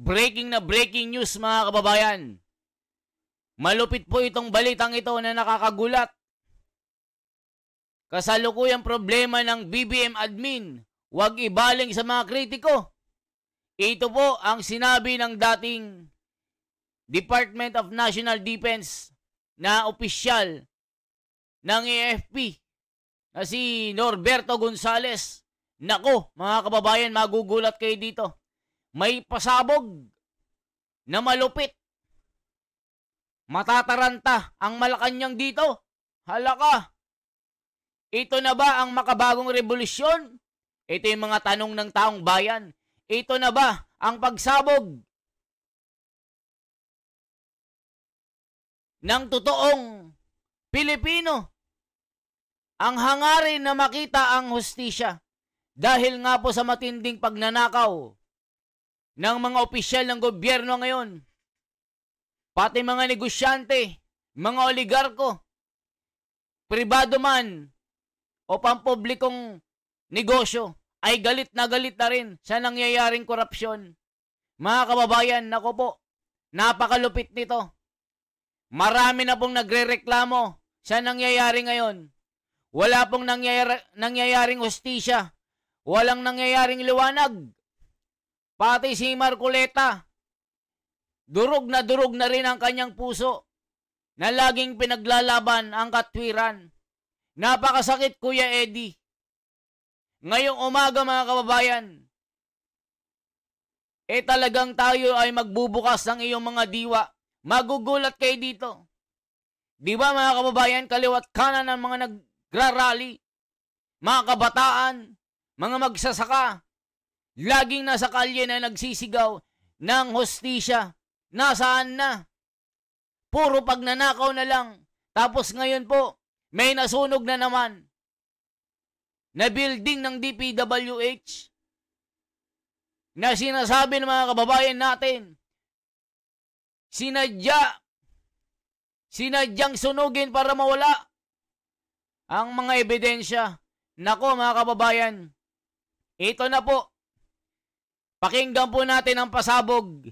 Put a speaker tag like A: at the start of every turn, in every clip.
A: Breaking na breaking news mga kababayan. Malupit po itong balitang ito na nakakagulat. Kasalukuyang problema ng BBM admin, huwag ibaling sa mga kritiko. Ito po ang sinabi ng dating Department of National Defense na opisyal ng AFP na si Norberto Gonzales. Nako, mga kababayan, magugulat kayo dito. May pasabog na malupit. Matataranta ang Malacanang dito. Halaka. Ito na ba ang makabagong revolusyon? Ito yung mga tanong ng taong bayan. Ito na ba ang pagsabog ng totoong Pilipino? Ang hangarin na makita ang hustisya dahil nga po sa matinding pagnanakaw ng mga opisyal ng gobyerno ngayon, pati mga negosyante, mga oligarko, pribado man o pampublikong negosyo, ay galit na rin sa nangyayaring korupsyon. Mga kababayan, nako po, napakalupit nito. Marami na pong nagrereklamo sa nangyayari ngayon. Wala pong nangyayaring hustisya. Walang nangyayaring liwanag. Pati si Marcoleta, durog na rin ang kanyang puso na laging pinaglalaban ang katwiran. Napakasakit, Kuya Eddie. Ngayong umaga, mga kababayan, talagang tayo ay magbubukas ng iyong mga diwa. Magugulat kayo dito. Di ba, mga kababayan, kaliwat kanan ng mga nagrarally, mga kabataan, mga magsasaka, laging nasa kalye na nagsisigaw ng hustisya. Nasaan na? Puro pagnanakaw na lang. Tapos ngayon po, may nasunog na naman na building ng DPWH na sinasabi ng mga kababayan natin, sinadyang sunugin para mawala ang mga ebidensya. Nako, mga kababayan, ito na po. Pakinggan po natin ang pasabog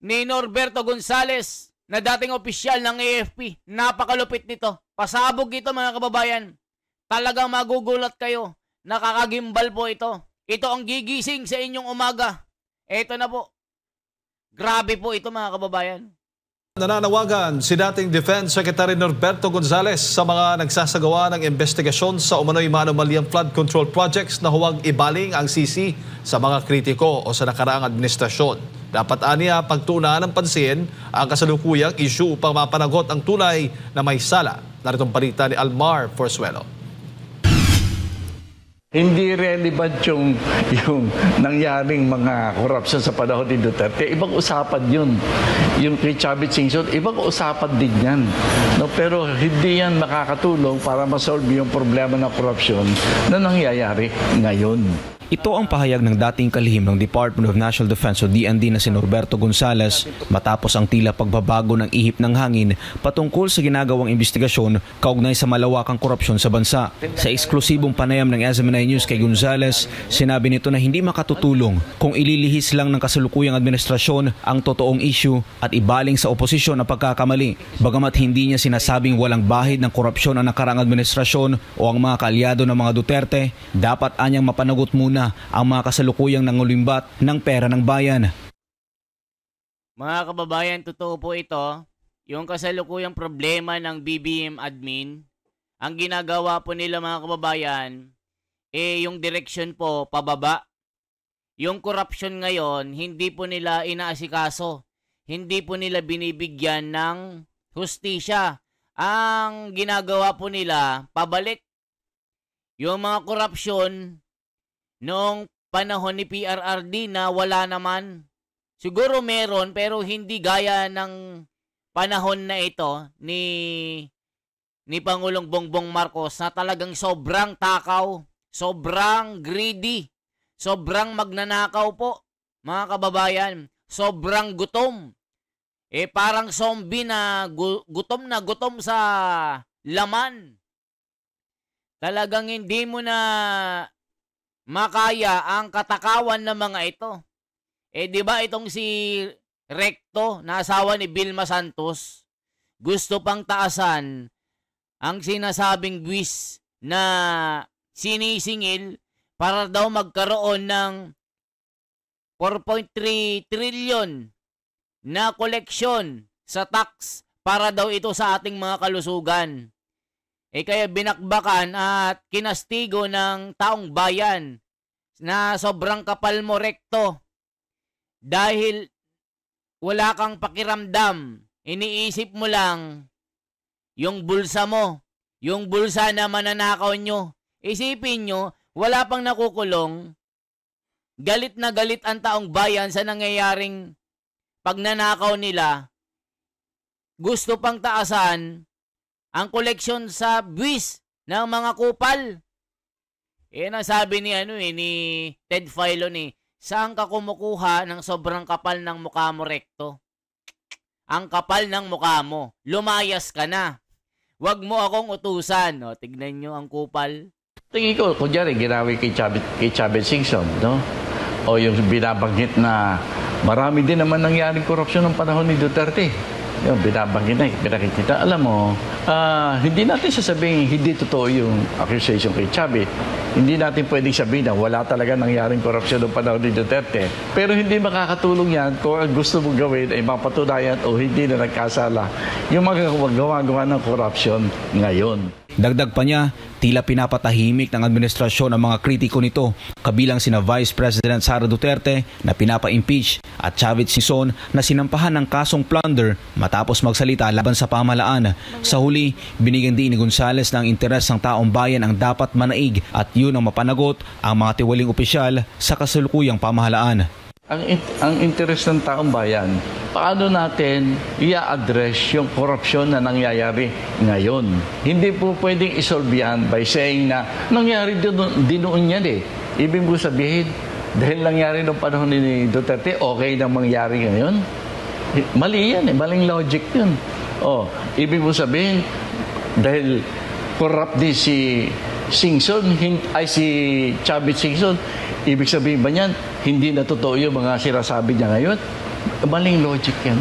A: ni Norberto Gonzales na dating opisyal ng AFP. Napakalupit nito. Pasabog ito, mga kababayan. Talagang magugulat kayo. Nakakagimbal po ito. Ito ang gigising sa inyong umaga. Ito na po. Grabe po ito, mga kababayan.
B: Nananawagan si dating Defense Secretary Norberto Gonzales sa mga nagsasagawa ng investigasyon sa umano'y manumalyang flood control projects na huwag ibaling ang sisi sa mga kritiko o sa nakaraang administrasyon. Dapat aniya pagtuunan ng pansin ang kasalukuyang issue upang mapanagot ang tunay na may sala. Naritong balita ni Almar Forsuelo.
C: Hindi relevant yung nangyaring mga korupsyon sa panahon ni Duterte. Ibang usapan yun. Yung kay Chavit Singson, ibang usapan din yan. No? Pero hindi yan makakatulong para masolve yung problema ng korupsyon na nangyayari ngayon.
D: Ito ang pahayag ng dating kalihim ng Department of National Defense o DND na si Norberto Gonzales matapos ang tila pagbabago ng ihip ng hangin patungkol sa ginagawang investigasyon kaugnay sa malawakang korupsyon sa bansa. Sa eksklusibong panayam ng SMNI News kay Gonzales, sinabi nito na hindi makatutulong kung ililihis lang ng kasalukuyang administrasyon ang totoong issue at ibaling sa oposisyon ang pagkakamali. Bagamat hindi niya sinasabing walang bahid ng korupsyon ang nakarang administrasyon o ang mga kaalyado ng mga Duterte, dapat anyang mapanagot muna ang mga kasalukuyang nangulimbat ng pera ng bayan.
A: Mga kababayan, totoo po ito. Yung kasalukuyang problema ng BBM admin, ang ginagawa po nila, mga kababayan, yung direction po pababa. Yung corruption ngayon, hindi po nila inaasikaso. Hindi po nila binibigyan ng hustisya. Ang ginagawa po nila, pabalik. Yung mga corruption noong panahon ni PRRD na wala naman. Siguro meron pero hindi gaya ng panahon na ito ni Pangulong Bongbong Marcos na talagang sobrang takaw, sobrang greedy, sobrang magnanakaw po, mga kababayan, sobrang gutom. Parang zombie na gutom sa laman. Talagang hindi mo na makaya ang katakawan ng mga ito. Di ba itong si Recto, na asawa ni Vilma Santos, gusto pang taasan ang sinasabing buwis na sinisingil para daw magkaroon ng 4.3 trillion na koleksyon sa tax para daw ito sa ating mga kalusugan. Kaya binakbakan at kinastigo ng taong bayan na sobrang kapal mo, Recto. Dahil wala kang pakiramdam, iniisip mo lang yung bulsa mo, yung bulsa na mananakaw nyo. Isipin nyo, wala pang nakukulong, galit na galit ang taong bayan sa nangyayaring pagnanakaw nila, gusto pang taasan ang koleksyon sa buwis ng mga kupal. Ang sabi ni ni Ted Filon, saan ka kumukuha ng sobrang kapal ng mukha mo, Recto? Ang kapal ng mukha mo, lumayas ka na. Wag mo akong utusan. Tignan nyo ang kupal.
C: Tingin ko, kunyari, ginawi kay Chavez Singson, no? O yung binabanggit na marami din naman nangyaring korupsyon ng panahon ni Duterte. Yung binabanggit na, pinakikita. Alam mo, hindi natin sasabihin hindi totoo yung accusation kay Chavez. Hindi natin pwedeng sabihin na wala talaga nangyaring korupsyon ng panahon ni Duterte. Pero hindi makakatulong yan kung ang gusto mong gawin ay mapatunayan o hindi na nagkasala yung mga gawa ng korupsyon ngayon.
D: Dagdag pa niya, tila pinapatahimik ng administrasyon ang mga kritiko nito, kabilang sina Vice President Sara Duterte na pinapa-impeach at Chavez Singson na sinampahan ng kasong plunder matapos magsalita laban sa pamahalaan. Sa huli, binigyan din ni Gonzales na ang interes ng taong bayan ang dapat manaig at yun ang mapanagot ang mga tiwaling opisyal sa kasalukuyang pamahalaan.
C: Ang interes ng taong bayan, paano natin i-address yung korupsyon na nangyayari ngayon? Hindi po pwedeng isolve yan by saying na nangyari din noon yan Ibig mo sabihin, dahil nangyari noong panahon ni Duterte, okay na mangyari ngayon? Mali yan maling logic yun. Ibig mo sabihin, dahil corrupt din si Singson, si Chavez Singson, ibig sabihin ba niyan, hindi na totoo yung mga sinasabi niya ngayon? Maling logic yan.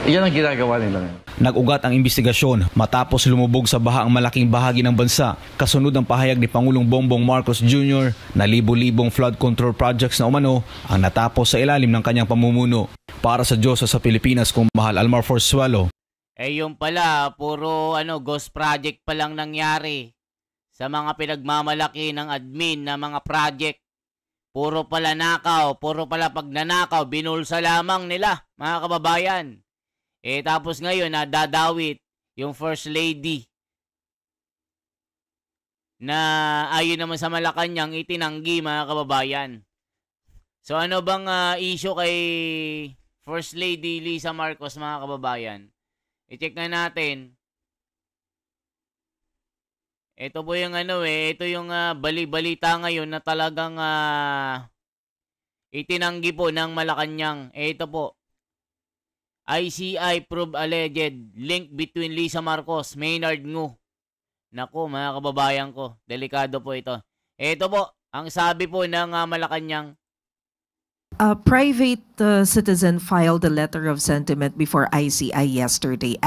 C: Yan ang ginagawa nila ngayon.
D: Nag-ugat ang investigasyon matapos lumubog sa baha ang malaking bahagi ng bansa, kasunod ng pahayag ni Pangulong Bongbong Marcos Jr. na libo-libong flood control projects na umano ang natapos sa ilalim ng kanyang pamumuno. Para sa Diyos sa Pilipinas, kung mahal Almar Forzuelo.
A: Yung pala, puro ghost project pa lang nangyari sa mga pinagmamalaki ng admin na mga project. Puro pala nakaw, puro pala pagnanakaw, binulsa lamang nila, mga kababayan. Tapos ngayon, nadadawit yung First Lady na ayon naman sa Malacanang itinanggi, mga kababayan. So ano bang issue kay First Lady Lisa Marcos, mga kababayan? I-check na natin. Ito po yung ito yung bali-balita ngayon na talagang itinanggi po ng Malacanang. Ito po. ICI prove alleged link between Lisa Marcos, Maynard Ngu. Naku, mga kababayan ko, delikado po ito. Ito po, ang sabi po ng Malacanang.
E: A private citizen filed a letter of sentiment before ICI yesterday,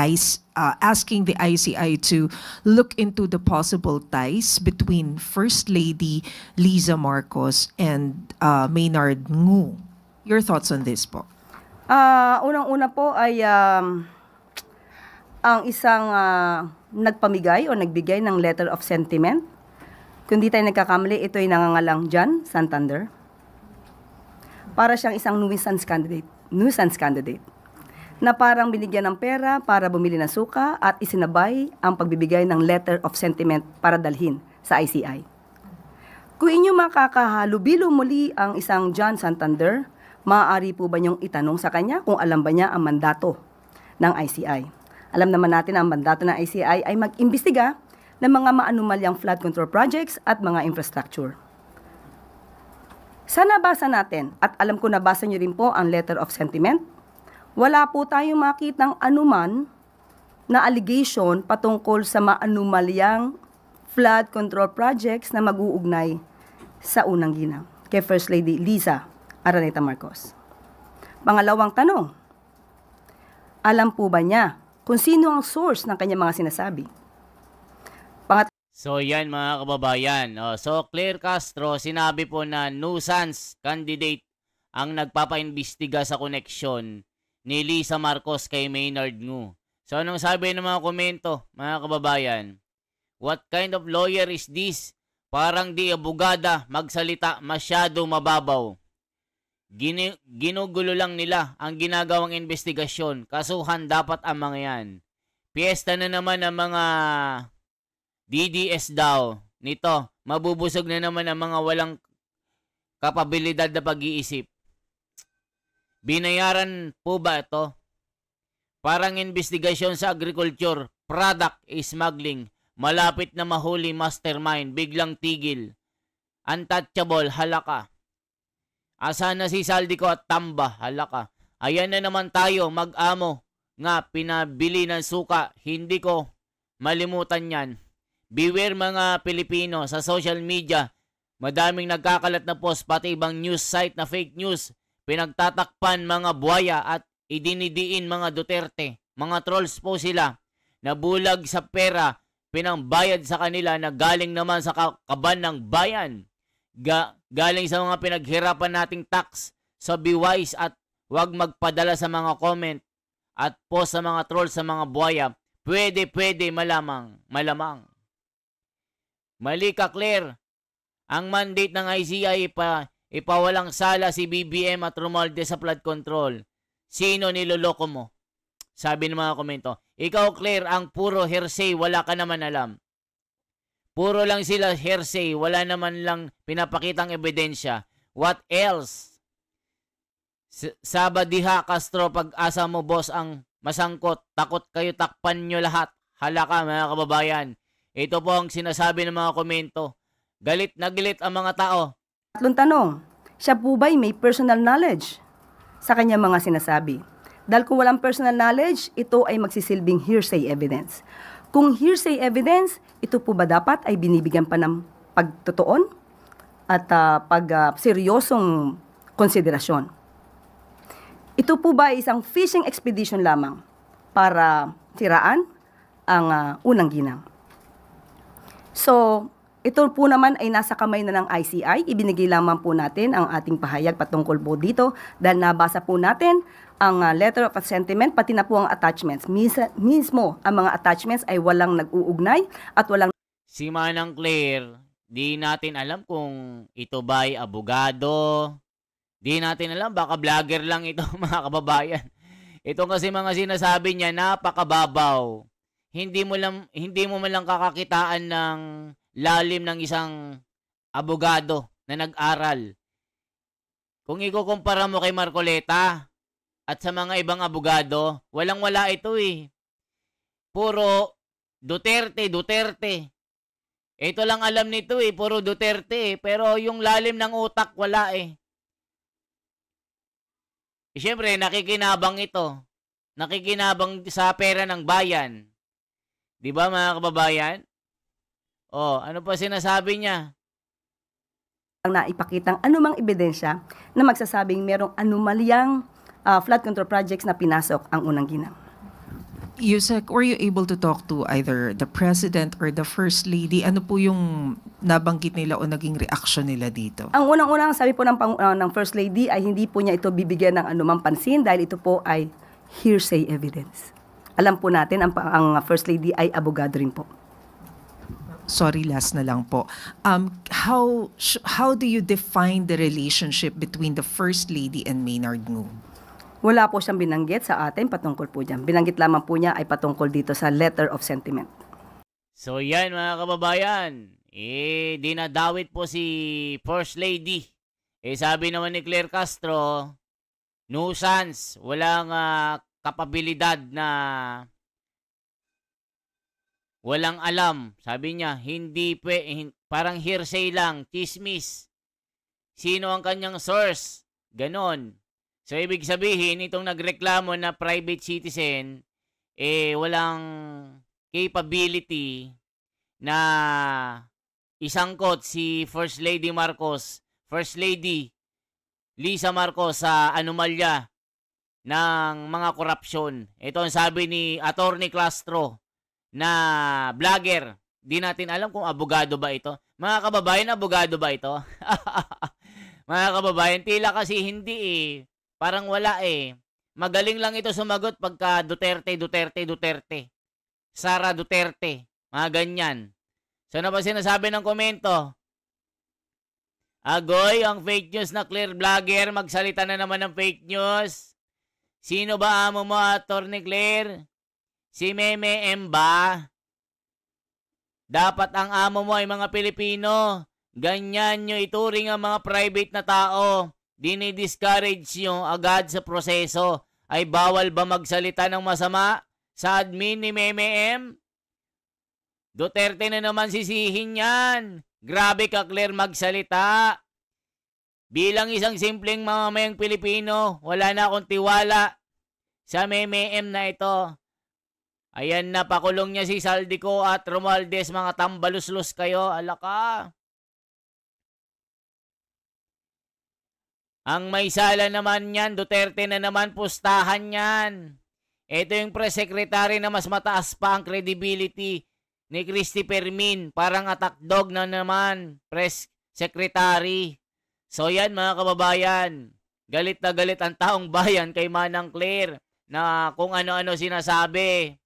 E: asking the ICI to look into the possible ties between First Lady Lisa Marcos and Maynard Ngu. Your thoughts on this po?
F: Unang-una po ay ang isang nagpamigay o nagbigay ng letter of sentiment. Kung di tayo nagkakamali, ito ay nangangalang John Santander. Para siyang isang nuisance candidate na parang binigyan ng pera para bumili ng suka at isinabay ang pagbibigay ng letter of sentiment para dalhin sa ICI. Kung inyo makakahalubilo muli ang isang John Santander, maaari po ba niyong itanong sa kanya kung alam ba niya ang mandato ng ICI? Alam naman natin ang mandato ng ICI ay mag-imbestiga ng mga maanumalyang flood control projects at mga infrastructure. Sa nabasa natin, at alam ko nabasa niyo rin po ang letter of sentiment, wala po tayong makitang anuman na allegation patungkol sa maanumalyang flood control projects na mag-uugnay sa unang ginang kay First Lady Lisa Araneta Marcos. Pangalawang tanong, alam po ba niya kung sino ang source ng kanyang mga sinasabi?
A: So yan mga kababayan. So Claire Castro, sinabi po na nuisance candidate ang nagpapaimbestiga sa koneksyon ni Lisa Marcos kay Maynard Ngu. So anong sabi ng mga komento mga kababayan? What kind of lawyer is this? Parang di abogada magsalita, masyado mababaw. Ginugulo lang nila ang ginagawang investigasyon. Kasuhan dapat ang mga yan. Piyesta na naman ang mga DDS daw. Nito, mabubusog na naman ang mga walang kapabilidad na pag-iisip. Binayaran po ba ito? Parang investigasyon sa agriculture, product smuggling, malapit na mahuli mastermind, biglang tigil. Untouchable, halaka. Asa na si Saldico at Tamba, halaka. Ayan na naman tayo, mag-amo. Nga, pinabili ng suka, hindi ko malimutan yan. Beware mga Pilipino sa social media. Madaming nagkakalat na post pati ibang news site na fake news. Pinagtatakpan mga buhaya at idinidiin mga Duterte. Mga trolls po sila. Nabulag sa pera, pinangbayad sa kanila na galing naman sa kaban ng bayan. Galing sa mga pinaghirapan nating tax. So be wise at huwag magpadala sa mga comment at post sa mga trolls sa mga buhaya. Pwede, malamang. Mali ka, Claire. Ang mandate ng ICI ipawalang sala si BBM at Romualdez sa flood control. Sino niloloko mo? Sabi ng mga komento. Ikaw, Claire, ang puro hearsay, wala ka naman alam. Puro lang sila hearsay, wala naman lang pinapakitang ebidensya. What else? Sabadiha, Castro, pag-asa mo, boss, ang masangkot. Takot kayo, takpan nyo lahat. Halaka, mga kababayan. Ito po ang sinasabi ng mga komento. Galit na galit ang mga tao.
F: Tatlong tanong, siya po ba'y may personal knowledge sa kanyang mga sinasabi? Dahil kung walang personal knowledge, ito ay magsisilbing hearsay evidence. Kung hearsay evidence, ito po ba dapat ay binibigyan pa ng pagtutuon at seryosong konsiderasyon? Ito po ba ay isang fishing expedition lamang para siraan ang unang ginang? So, ito po naman ay nasa kamay na ng ICI. Ibinigay lamang po natin ang ating pahayag patungkol po dito dahil nabasa po natin ang letter of sentiment pati na po ang attachments. Mismo ang mga attachments ay walang nag-uugnay at walang...
A: Si Manang Claire, di natin alam kung ito ba ay abogado. Di natin alam, baka vlogger lang ito mga kababayan. Ito kasi mga sinasabi niya, napakababaw. Hindi mo man lang kakakitaan ng lalim ng isang abogado na nag-aral. Kung ikukumpara mo kay Marcoleta at sa mga ibang abogado, walang-wala ito eh. Puro Duterte. Ito lang alam nito eh, puro Duterte eh. Pero yung lalim ng utak, wala eh. Siyempre, nakikinabang ito. Nakikinabang sa pera ng bayan. Di ba mga kababayan? Oh, ano pa sinasabi niya?
F: Na ipakitang anumang ebidensya na magsasabing merong anomalyang flood control projects na pinasok ang unang ginang.
E: Yusek, were you able to talk to either the President or the First Lady? Ano po yung nabanggit nila o naging reaction nila dito?
F: Ang unang-unang sabi po ng First Lady ay hindi po niya ito bibigyan ng anumang pansin dahil ito po ay hearsay evidence. Alam po natin ang First Lady ay abogado rin po.
E: Sorry, last na lang po. How do you define the relationship between the First Lady and Maynard Ngu?
F: Wala po siyang binanggit sa atin patungkol po dyan. Binanggit lamang po niya ay patungkol dito sa letter of sentiment.
A: So yan mga kababayan, dinadawit po si First Lady. Sabi naman ni Claire Castro, nuisance, walang kapabilidad na walang alam. Sabi niya, parang hearsay lang, chismis. Sino ang kanyang source? Ganon. So, ibig sabihin, itong nagreklamo na private citizen, walang capability na isangkot si First Lady Marcos, First Lady Lisa Marcos sa anomalya ng mga korupsyon. Ito ang sabi ni Attorney Castro na vlogger. Di natin alam kung abogado ba ito. Mga kababayan, abogado ba ito? Mga kababayan, tila kasi hindi eh. Parang wala eh. Magaling lang ito sumagot pagka Duterte. Sara Duterte. Mga ganyan. So, ano ba sinasabi ng komento? Agoy, ang fake news na clear vlogger. Magsalita na naman ng fake news. Sino ba amo mo, Attorney Claire? Si Meme M ba? Dapat ang amo mo ay mga Pilipino. Ganyan nyo ituring ang mga private na tao. Dinidiscourage nyo agad sa proseso. Ay bawal ba magsalita ng masama sa admin ni Meme M? Duterte na naman sisihin yan. Grabe ka, Claire, magsalita. Bilang isang simpleng mamamayang Pilipino, wala na akong tiwala sa Meme M na ito. Ayan na, pakulong niya si Saldico at Romualdez, mga tambaluslos kayo. Alaka. Ang may sala naman yan, Duterte na naman, pustahan yan. Ito yung press secretary na mas mataas pa ang credibility ni Christy Permin. Parang attack dog na naman, press secretary. So yan mga kababayan, galit na galit ang taong bayan kay Manang Claire na kung ano-ano sinasabi.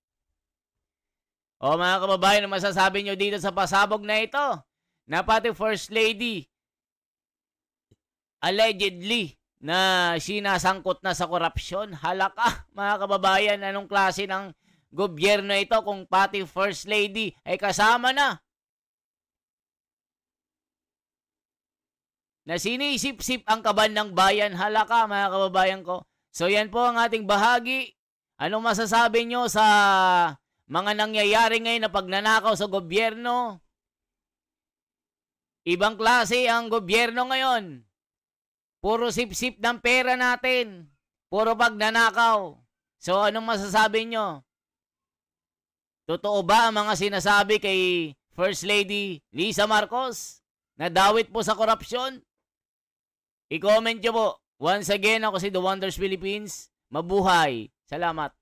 A: O mga kababayan, masasabi nyo dito sa pasabog na ito na pati First Lady allegedly na sinasangkot na sa korupsyon. Halaka mga kababayan, anong klase ng gobyerno ito kung pati First Lady ay kasama na? Na sinisip-sip ang kaban ng bayan. Halaka mga kababayan ko. So yan po ang ating bahagi. Anong masasabi nyo sa mga nangyayari ngayon na pagnanakaw sa gobyerno? Ibang klase ang gobyerno ngayon. Puro sip-sip ng pera natin. Puro pagnanakaw. So anong masasabi nyo? Totoo ba ang mga sinasabi kay First Lady Lisa Marcos na dawit po sa korupsyon? I-comment nyo po. Once again, ako si The Wonders Philippines. Mabuhay. Salamat.